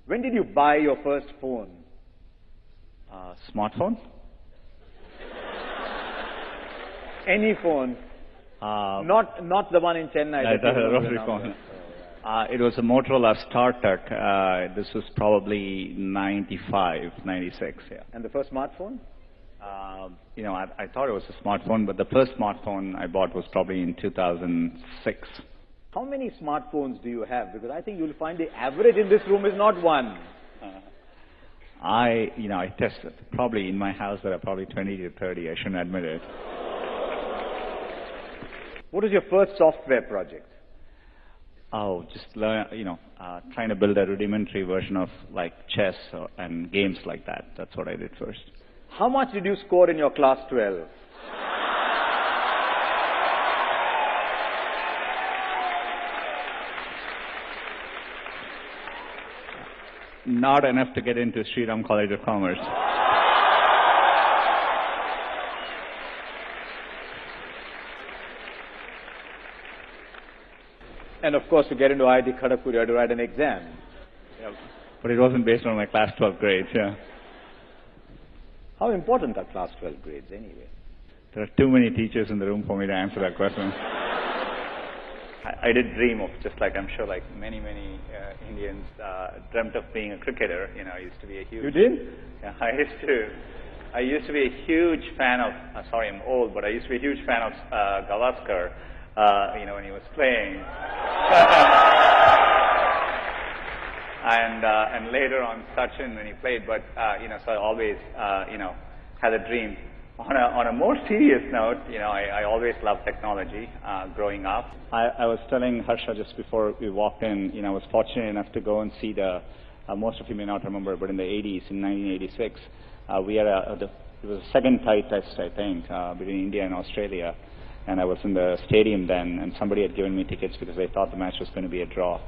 When did you buy your first phone? Smartphone? Any phone? Not the one in Chennai. Rotary phone. It was a Motorola StarTech. This was probably 95, 96, yeah. And the first smartphone? I thought it was a smartphone, but the first smartphone I bought was probably in 2006. How many smartphones do you have? Because I think you'll find the average in this room is not one. I tested. Probably in my house there are probably 20 to 30. I shouldn't admit it. What was your first software project? Oh, just learn, trying to build a rudimentary version of like chess and games like that. That's what I did first. How much did you score in your class 12? Not enough to get into Sriram College of Commerce. And of course, to get into IIT Kharagpur, you had to write an exam. Yeah, but it wasn't based on my class 12 grades, yeah. How important are class 12 grades anyway? There are too many teachers in the room for me to answer that question. I did dream of, just like I'm sure like many Indians dreamt of being a cricketer. I used to be a huge... You did? Yeah, I used to be a huge fan of, sorry I'm old, but I used to be a huge fan of Gavaskar, when he was playing. And later on Sachin when he played, but, so I always, had a dream. On a more serious note, I always loved technology growing up. I was telling Harsha just before we walked in, I was fortunate enough to go and see most of you may not remember, but in the 80s, in 1986, we had it was a second tie test, I think, between India and Australia. And I was in the stadium then, and somebody had given me tickets because they thought the match was going to be a draw.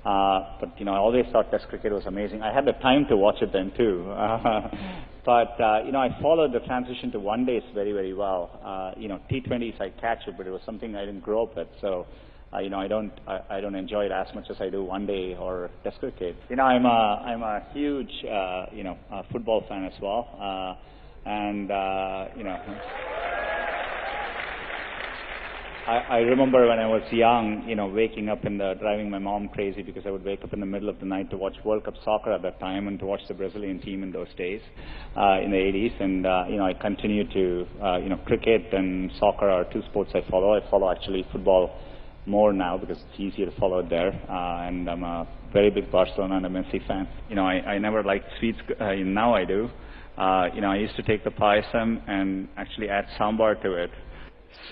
But, I always thought Test cricket was amazing. I had the time to watch it then, too. But, I followed the transition to one-days very, very well. T20s, I catch it, but it was something I didn't grow up with. So, I don't enjoy it as much as I do one-day or Test cricket. I'm a huge, football fan as well. I remember when I was young, waking up driving my mom crazy because I would wake up in the middle of the night to watch World Cup soccer at that time and to watch the Brazilian team in those days, in the 80s. And, I continue to, cricket and soccer are two sports I follow. I follow actually football more now because it's easier to follow it there. And I'm a very big Barcelona and a Messi fan. I never liked sweets. Now I do. I used to take the payasam and actually add sambar to it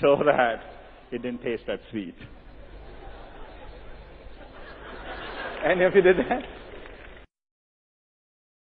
so that it didn't taste that sweet. Any of you did that?